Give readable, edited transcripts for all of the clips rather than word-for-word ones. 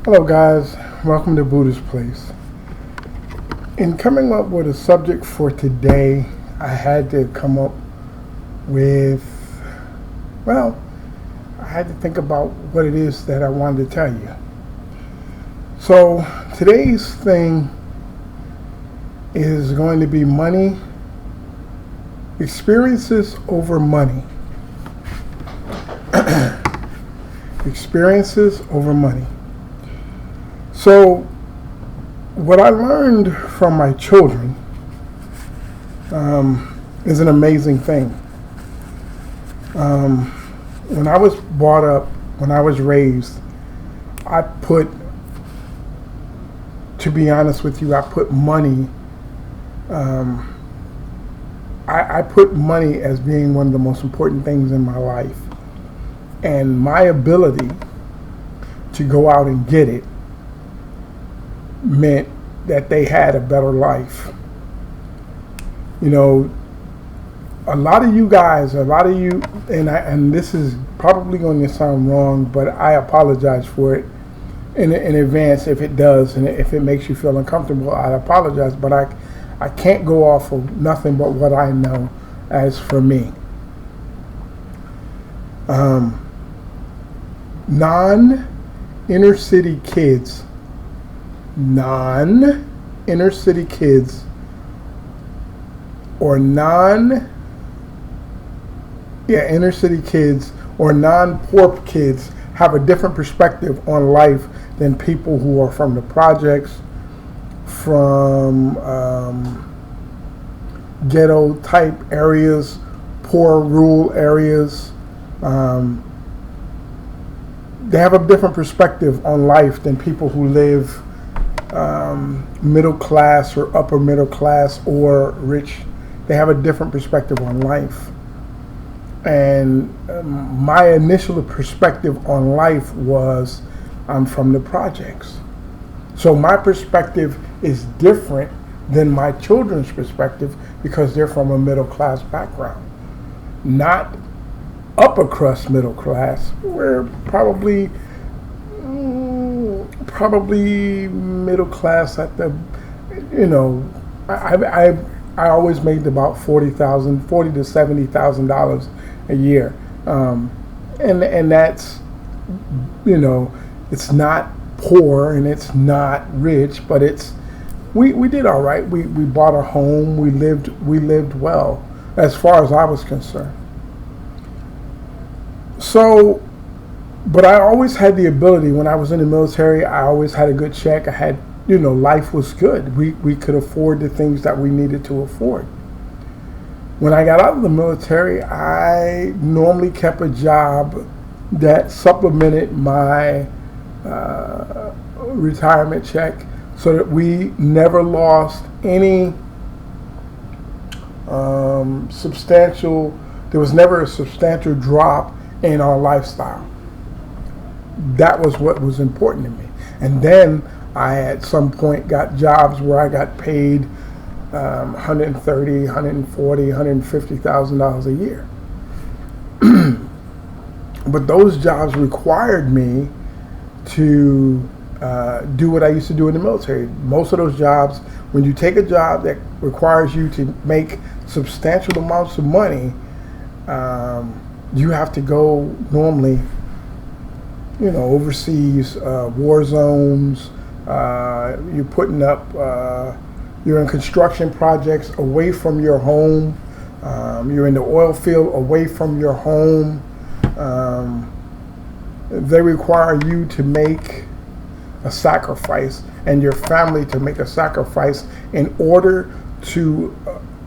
Hello, guys. Welcome to Buddha's Place. In coming up with a subject for today, I had to come up with, I had to think about what it is that I wanted to tell you. So, today's thing is going to be money, experiences over money. Experiences over money. So, what I learned from my children is an amazing thing. When I was brought up, when I was raised, to be honest with you, I put money, I put money as being one of the most important things in my life. And my ability to go out and get it meant that they had a better life. You know, a lot of you, and this is probably going to sound wrong, but I apologize for it in advance if it does, and if it makes you feel uncomfortable, I apologize, but I can't go off of nothing but what I know as for me. Non-inner city kids or inner city kids or non-poor kids have a different perspective on life than people who are from the projects, from ghetto type areas, poor rural areas. They have a different perspective on life than people who live middle class or upper middle class or rich. They have a different perspective on life. And my initial perspective on life was, I'm from the projects. So my perspective is different than my children's perspective because they're from a middle class background. Not upper crust middle class. We're probably middle class at the, I always made about $40,000 to $70,000 a year, and that's, it's not poor and it's not rich, but it's we did all right. We bought a home. We lived well as far as I was concerned. So, but I always had the ability, when I was in the military, I always had a good check. I had, life was good. We could afford the things that we needed to afford. When I got out of the military, I normally kept a job that supplemented my retirement check so that we never lost any there was never a substantial drop in our lifestyle. That was what was important to me. And then I at some point got jobs where I got paid $130,000, $140,000, $150,000 a year. But those jobs required me to do what I used to do in the military. Most of those jobs, when you take a job that requires you to make substantial amounts of money, you have to go normally, overseas, war zones. You're putting up, you're in construction projects away from your home. You're in the oil field away from your home. They require you to make a sacrifice and your family to make a sacrifice in order to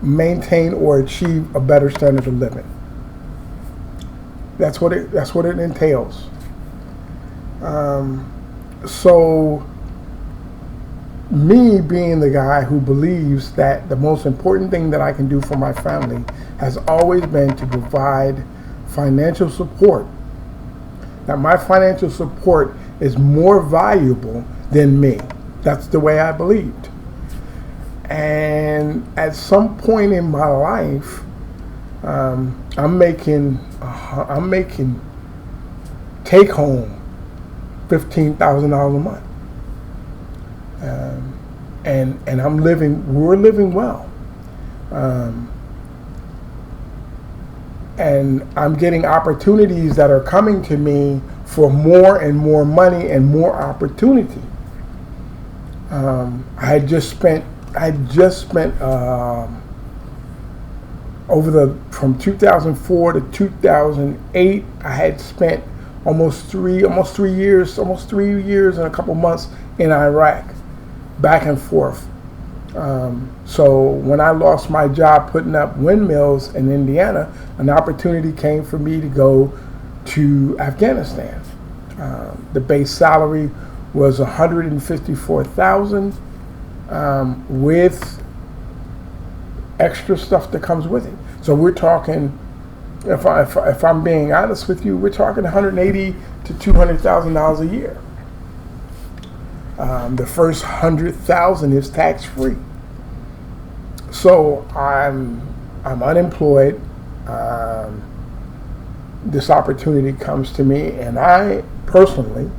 maintain or achieve a better standard of living. That's what it entails. So me being the guy who believes that the most important thing that I can do for my family has always been to provide financial support. That my financial support is more valuable than me. That's the way I believed. And at some point in my life, I'm making take home $15,000 a month. And we're living well. And I'm getting opportunities that are coming to me for more and more money and more opportunity. I had just spent from 2004 to 2008, I had spent almost three years and a couple months in Iraq, back and forth. So when I lost my job putting up windmills in Indiana, an opportunity came for me to go to Afghanistan. The base salary was $154,000 with extra stuff that comes with it. So we're talking, if I'm being honest with you, we're talking $180,000 to $200,000 a year. The first $100,000 is tax free. So I'm unemployed. This opportunity comes to me, and I personally,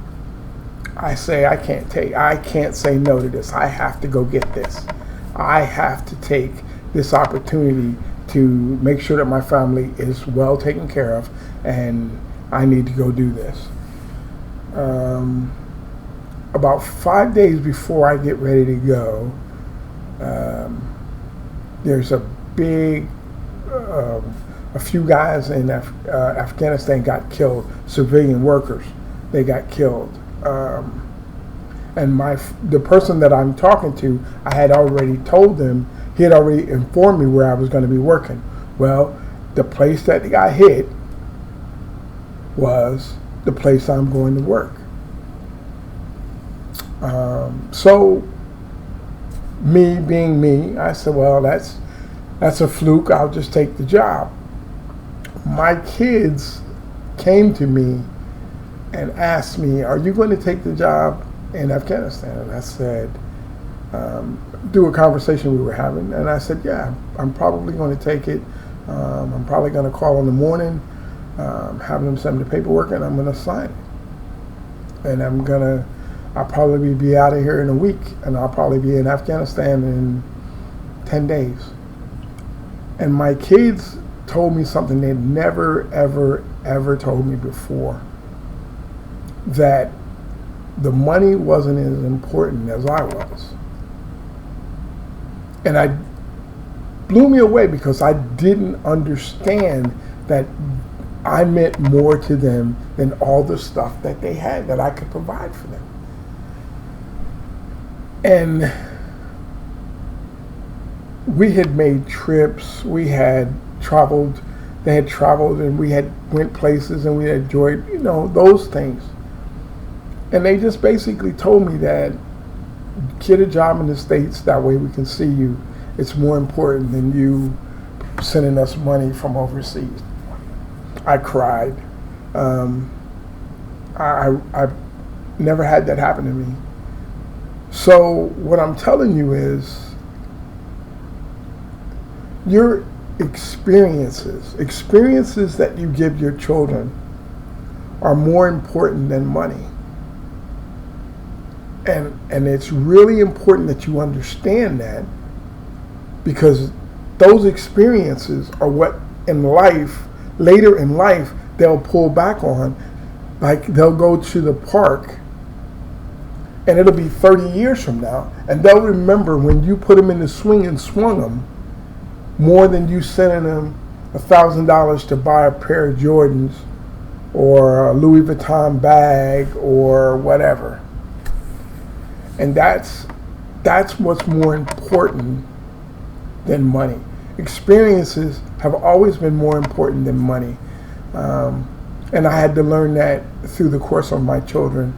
I can't say no to this. I have to go get this. I have to take this opportunity to make sure that my family is well taken care of, and I need to go do this. About 5 days before I get ready to go, there's a few guys in Afghanistan got killed, civilian workers. They got killed. And the person that I'm talking to, I had already told him, he had already informed me where I was going to be working. Well, the place that got hit was the place I'm going to work. So, me being me, I said, well, that's a fluke. I'll just take the job. My kids came to me and asked me, are you going to take the job in Afghanistan? And I said, through a conversation we were having, and I said, yeah, I'm probably going to take it. I'm probably going to call in the morning, have them send me the paperwork, and I'm going to sign it. And I'll probably be out of here in a week, and I'll probably be in Afghanistan in 10 days. And my kids told me something they'd never, ever, ever told me before, that the money wasn't as important as I was. And it blew me away because I didn't understand that I meant more to them than all the stuff that they had that I could provide for them. And we had made trips, we had traveled, they had traveled, and we had went places, and we had enjoyed, those things. And they just basically told me that get a job in the States, that way we can see you. It's more important than you sending us money from overseas. I cried. I never had that happen to me. So what I'm telling you is, your experiences that you give your children are more important than money. And it's really important that you understand that, because those experiences are what later in life, they'll pull back on. Like, they'll go to the park, and it'll be 30 years from now, and they'll remember when you put them in the swing and swung them more than you sending them $1,000 to buy a pair of Jordans or a Louis Vuitton bag or whatever. And that's what's more important than money. Experiences have always been more important than money. And I had to learn that through the course of my children,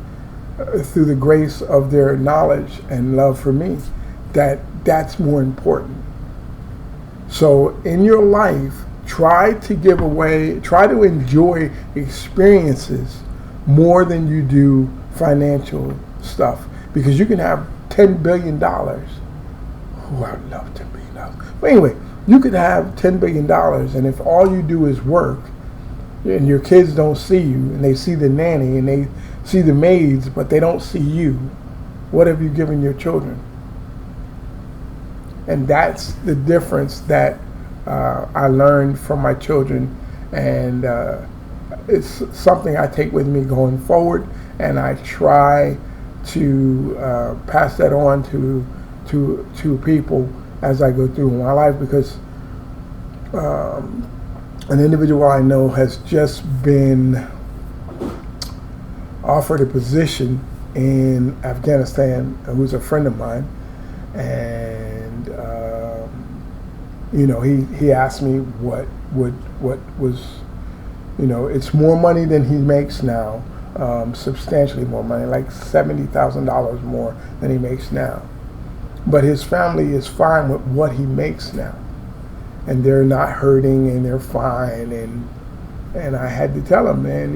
through the grace of their knowledge and love for me, that's more important. So in your life, try to enjoy experiences more than you do financial stuff. Because you can have $10 billion. Oh, I'd love $10 billion. But anyway, you could have $10 billion, and if all you do is work, and your kids don't see you, and they see the nanny, and they see the maids, but they don't see you. What have you given your children? And that's the difference that I learned from my children, and it's something I take with me going forward, and I try to pass that on to people as I go through my life, because an individual I know has just been offered a position in Afghanistan, who's a friend of mine, and he asked me what was, it's more money than he makes now, substantially more money, like $70,000 more than he makes now. But his family is fine with what he makes now, and they're not hurting, and they're fine. And I had to tell him, man,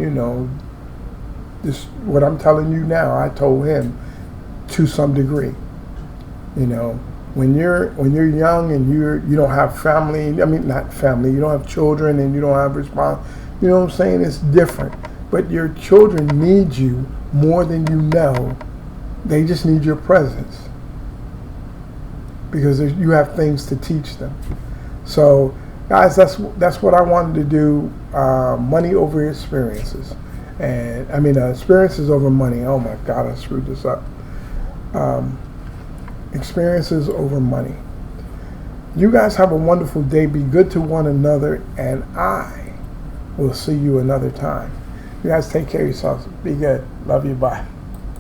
this what I'm telling you now, I told him to some degree. When you're young and you don't have family, not family, you don't have children, and you don't have response, you know what I'm saying? It's different. But your children need you more than you know. They just need your presence, because you have things to teach them. So, guys, that's what I wanted to do. Money over experiences, and experiences over money. Oh my God, I screwed this up. Experiences over money. You guys have a wonderful day. Be good to one another, and I will see you another time. You guys take care of yourselves. Be good. Love you. Bye.